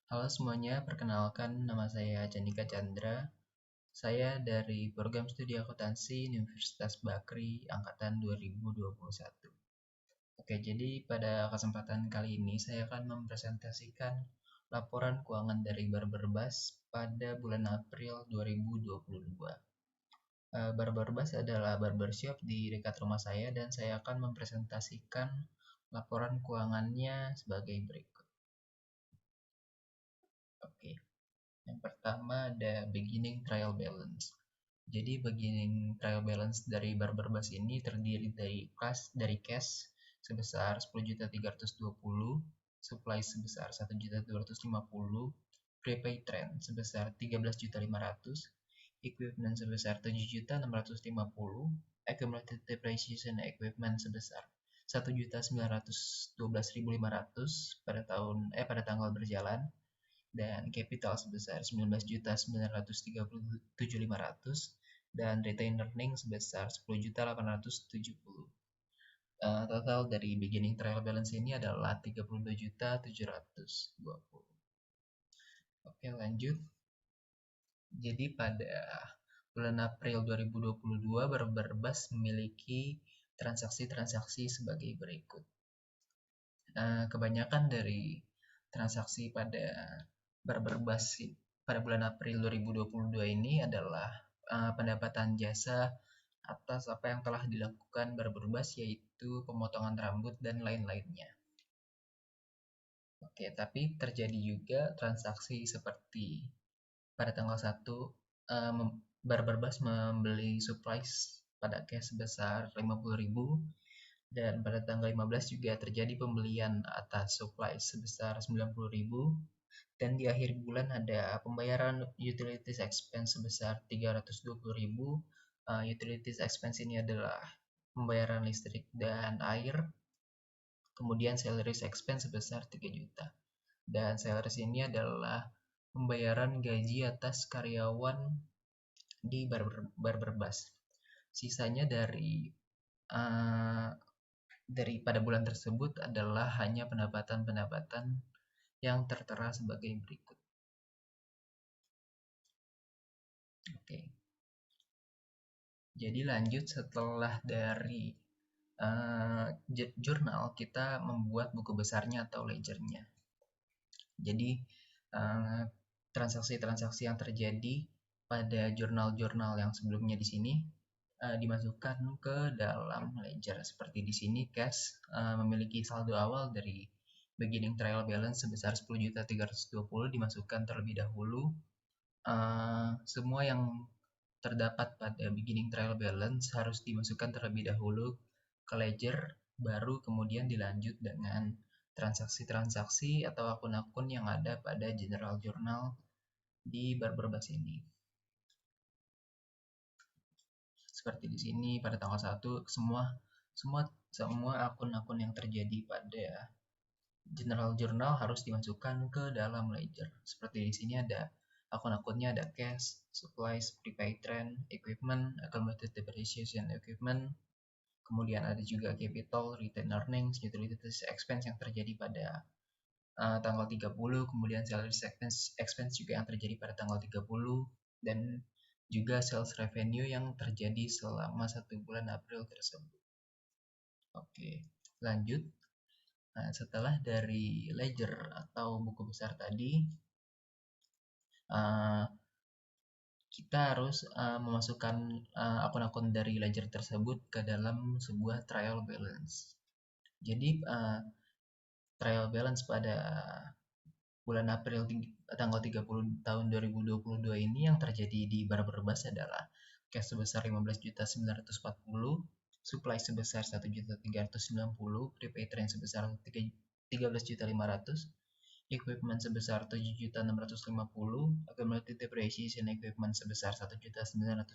Halo semuanya, perkenalkan nama saya Candika Chandra. Saya dari program studi akuntansi Universitas Bakri angkatan 2021. Oke, jadi pada kesempatan kali ini saya akan mempresentasikan laporan keuangan dari Barberbas pada bulan April 2022. Barberbas adalah barbershop di dekat rumah saya dan saya akan mempresentasikan laporan keuangannya sebagai berikut. Oke. Yang pertama ada beginning trial balance. Jadi beginning trial balance dari Barberbas ini terdiri dari cash sebesar 10.320, supply sebesar 1.250, prepaid trend sebesar 13.500, equipment sebesar 7.650, accumulated depreciation equipment sebesar 1.912.500 pada tanggal berjalan, dan capital sebesar 19.937.500 dan retained earning sebesar 10.870. Total dari beginning trial balance ini adalah 32.720. Oke, lanjut. Jadi pada bulan April 2022 Barberbas memiliki transaksi-transaksi sebagai berikut. Kebanyakan dari transaksi pada Barberbas pada bulan April 2022 ini adalah pendapatan jasa atas apa yang telah dilakukan Barberbas, yaitu pemotongan rambut dan lain-lainnya. Oke, tapi terjadi juga transaksi seperti pada tanggal 1 Barberbas membeli supplies pada cash sebesar 50.000, dan pada tanggal 15 juga terjadi pembelian atas supplies sebesar 90.000. Dan di akhir bulan ada pembayaran utilities expense sebesar 320.000. Utilities expense ini adalah pembayaran listrik dan air. Kemudian salaries expense sebesar 3 juta. Dan salaries ini adalah pembayaran gaji atas karyawan di Barberbas. Sisanya dari pada bulan tersebut adalah hanya pendapatan-pendapatan yang tertera sebagai berikut. Oke. Jadi lanjut, setelah dari jurnal, kita membuat buku besarnya atau ledgernya. Jadi transaksi-transaksi yang terjadi pada jurnal-jurnal yang sebelumnya di sini dimasukkan ke dalam ledger. Seperti di sini, cash memiliki saldo awal dari beginning trial balance sebesar 10.320 dimasukkan terlebih dahulu. Semua yang terdapat pada beginning trial balance harus dimasukkan terlebih dahulu ke ledger, baru kemudian dilanjut dengan transaksi-transaksi atau akun-akun yang ada pada general journal di Barberbas ini. Seperti di sini pada tanggal 1 semua akun-akun yang terjadi pada general journal harus dimasukkan ke dalam ledger. Seperti di sini ada akun-akunnya, ada cash, supplies, prepaid trend, equipment, accumulated depreciation equipment, kemudian ada juga capital, retained earnings, utilities expense yang terjadi pada tanggal 30, kemudian salaries expense juga yang terjadi pada tanggal 30, dan juga sales revenue yang terjadi selama 1 bulan April tersebut. Oke, lanjut. Nah, setelah dari ledger atau buku besar tadi, kita harus memasukkan akun-akun dari ledger tersebut ke dalam sebuah trial balance. Jadi trial balance pada bulan April tanggal 30 tahun 2022 ini yang terjadi di Barberbas adalah cash sebesar 15.940, supply sebesar 1.390, prepaid trend sebesar 13.500, equipment sebesar 7.650, accumulated depreciation equipment sebesar 1.912.500,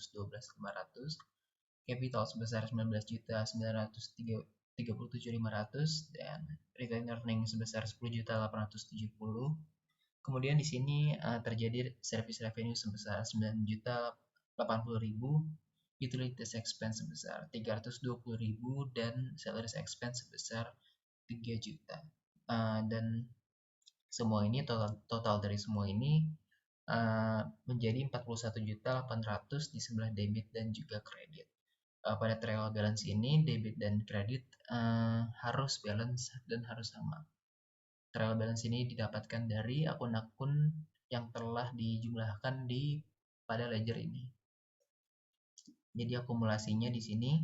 capital sebesar 19.937.500, dan retained earning sebesar 10.870. Kemudian di sini terjadi service revenue sebesar 9.080.000, utilities expense sebesar 320.000, dan salaries expense sebesar 3 juta. Dan Semua ini total dari semua ini menjadi 41.800.000 di sebelah debit dan juga kredit. Pada trial balance ini debit dan kredit harus balance dan harus sama. Trial balance ini didapatkan dari akun-akun yang telah dijumlahkan pada ledger ini. Jadi akumulasinya di sini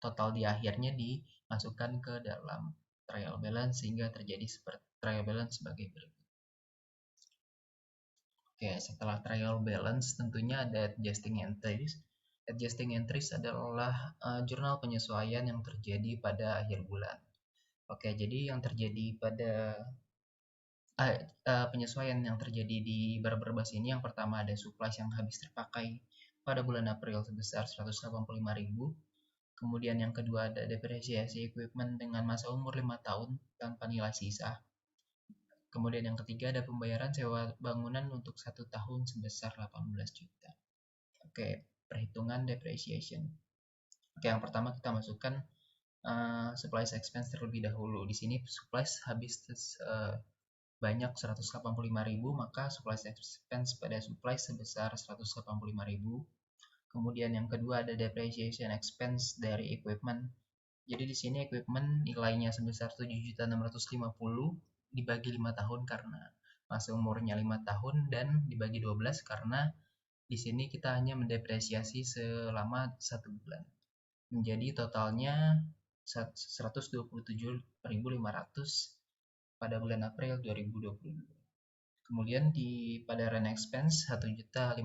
total di akhirnya dimasukkan ke dalam trial balance sehingga terjadi seperti trial balance sebagai berikut. Oke, setelah trial balance tentunya ada adjusting entries. Adjusting entries adalah jurnal penyesuaian yang terjadi pada akhir bulan. Oke, jadi yang terjadi pada penyesuaian yang terjadi di Barberbas ini, yang pertama ada supply yang habis terpakai pada bulan April sebesar 185.000. Kemudian yang kedua ada depresiasi equipment dengan masa umur 5 tahun tanpa nilai sisa. Kemudian yang ketiga ada pembayaran sewa bangunan untuk 1 tahun sebesar 18 juta. Oke, perhitungan depreciation. Oke, yang pertama kita masukkan supplies expense terlebih dahulu. Di sini supplies habis banyak 185.000, maka supplies expense pada supplies sebesar 185.000. Kemudian yang kedua ada depreciation expense dari equipment. Jadi di sini equipment nilainya sebesar 7.650 dibagi 5 tahun karena masa umurnya 5 tahun dan dibagi 12 karena di sini kita hanya mendepresiasi selama 1 bulan. Menjadi totalnya 127.500 pada bulan April 2022. Kemudian pada rent expense 1.500.000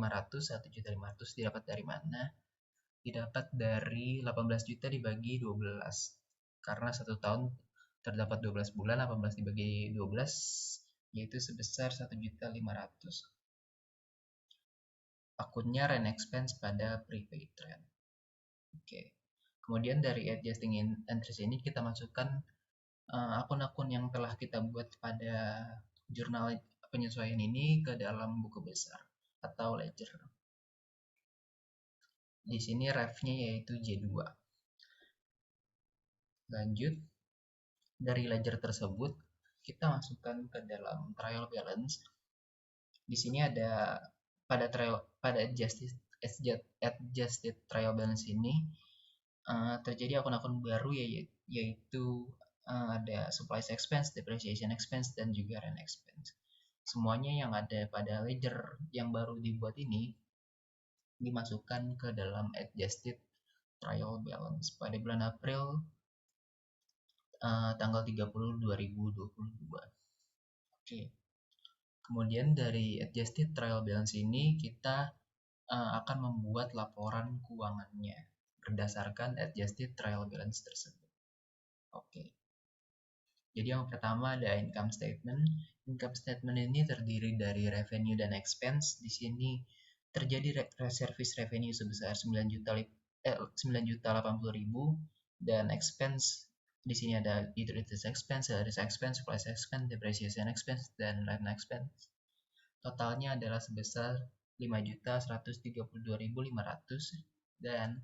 didapat dari mana? Didapat dari 18 juta dibagi 12. Karena 1 tahun terdapat 12 bulan, 18 dibagi 12 yaitu sebesar 1.500.000. Akunnya rent expense pada prepaid rent. Oke. Kemudian dari adjusting entries ini kita masukkan akun-akun yang telah kita buat pada jurnal penyesuaian ini ke dalam buku besar atau ledger. Di sini ref-nya yaitu J2. Lanjut, dari ledger tersebut kita masukkan ke dalam trial balance. Di sini ada pada adjusted trial balance ini terjadi akun-akun baru yaitu ada supplies expense, depreciation expense, dan juga rent expense. Semuanya yang ada pada ledger yang baru dibuat ini dimasukkan ke dalam adjusted trial balance pada bulan April tanggal 30 2022. Oke. Kemudian dari adjusted trial balance ini kita akan membuat laporan keuangannya berdasarkan adjusted trial balance tersebut. Oke. Jadi yang pertama ada income statement. Income statement ini terdiri dari revenue dan expense. Di sini terjadi service revenue sebesar 9.080.000 dan expense di sini ada utilities expense, salaries expense, supplies expense, depreciation expense, dan rent expense. Totalnya adalah sebesar 5.132.500 dan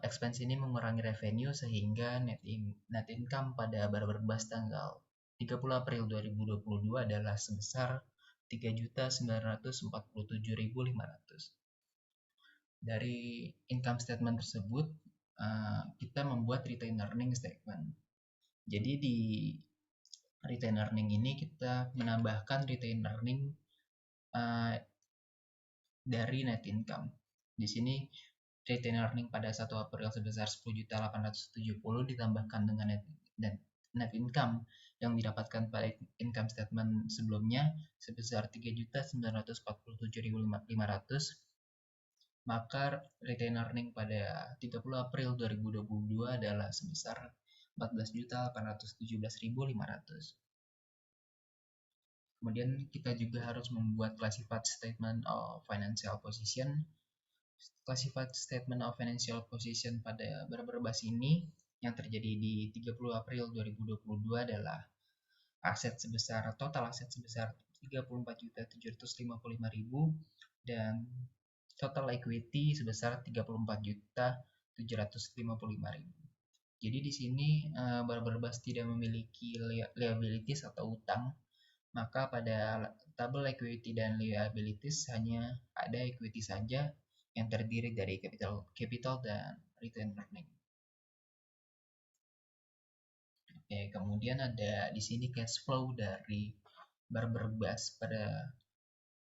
expense ini mengurangi revenue sehingga net income pada Barberbas tanggal 30 April 2022 adalah sebesar 3.947.500. Dari income statement tersebut kita membuat retained earning statement. Jadi di retained earning ini kita menambahkan retained earning dari net income. Di sini retained earning pada 1 April sebesar 10.870 ditambahkan dengan net income yang didapatkan pada income statement sebelumnya sebesar 3.947.500, maka retained earning pada 30 April 2022 adalah sebesar 14.817.500. Kemudian kita juga harus membuat classified statement of financial position. Classified statement of financial position pada Barberbas ini yang terjadi di 30 April 2022 adalah total aset sebesar 34.755.000 dan total equity sebesar 34.755.000. Jadi di sini Barberbas tidak memiliki liabilities atau utang, maka pada tabel equity dan liabilities hanya ada equity saja yang terdiri dari capital dan retained earning. Oke, kemudian ada di sini cash flow dari Barberbas pada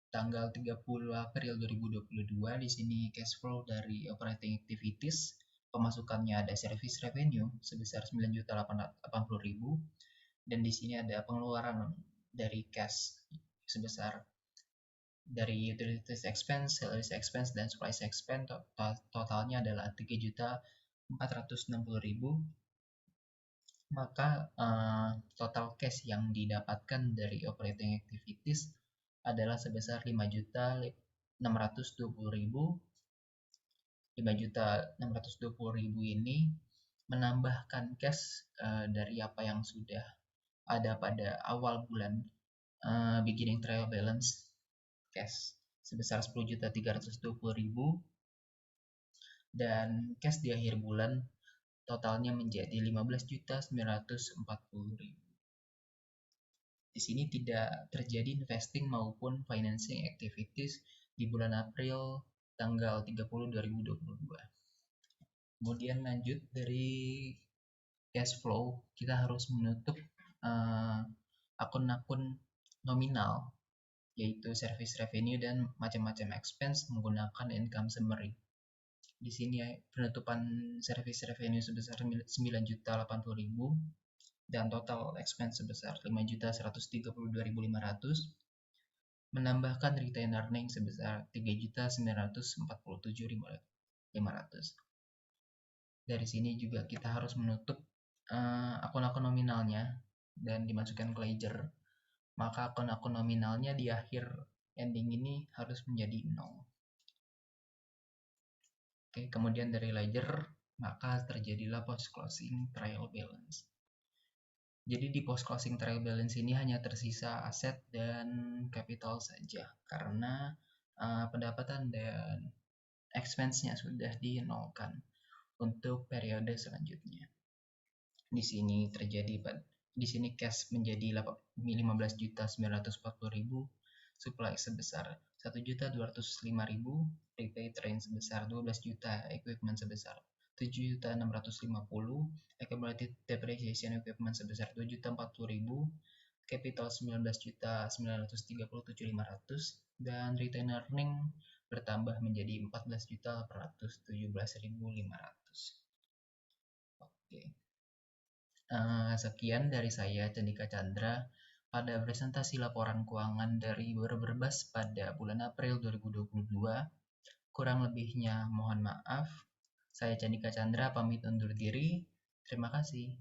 tanggal 30 April 2022. Di sini cash flow dari operating activities, pemasukannya ada service revenue sebesar 9.880.000, dan di sini ada pengeluaran dari cash sebesar dari utilities expense, salaries expense, dan supplies expense. Totalnya adalah 3.460.000. Maka total cash yang didapatkan dari operating activities adalah sebesar 5.620.000. 5.620.000 ini menambahkan cash dari apa yang sudah ada pada awal bulan, beginning trial balance cash sebesar 10.320.000, dan cash di akhir bulan totalnya menjadi 15.940.000. Di sini tidak terjadi investing maupun financing activities di bulan April tanggal 30 2022. Kemudian lanjut dari cash flow, kita harus menutup akun-akun nominal, yaitu service revenue dan macam-macam expense menggunakan income summary. Di sini penutupan service revenue sebesar 9.080.000 dan total expense sebesar 5.132.500, menambahkan retained earning sebesar 3.947.500. Dari sini juga kita harus menutup akun-akun nominalnya dan dimasukkan ke ledger. Maka akun-akun nominalnya di akhir ending ini harus menjadi 0. Oke, kemudian dari ledger maka terjadilah post closing trial balance. Jadi di post closing trial balance ini hanya tersisa aset dan capital saja, karena pendapatan dan expense-nya sudah dinolkan untuk periode selanjutnya. Di sini cash menjadi 15.940.000, supply sebesar 1.205.000, prepaid train sebesar 12 juta, equipment sebesar 7.650, accumulated depreciation equipment sebesar 2.040.000, capital 19.937.500, dan return earning bertambah menjadi 14.817.500. Oke. Sekian dari saya, Candika Chandra, pada presentasi laporan keuangan dari Barberbas pada bulan April 2022. Kurang lebihnya mohon maaf. Saya Candika Chandra pamit undur diri. Terima kasih.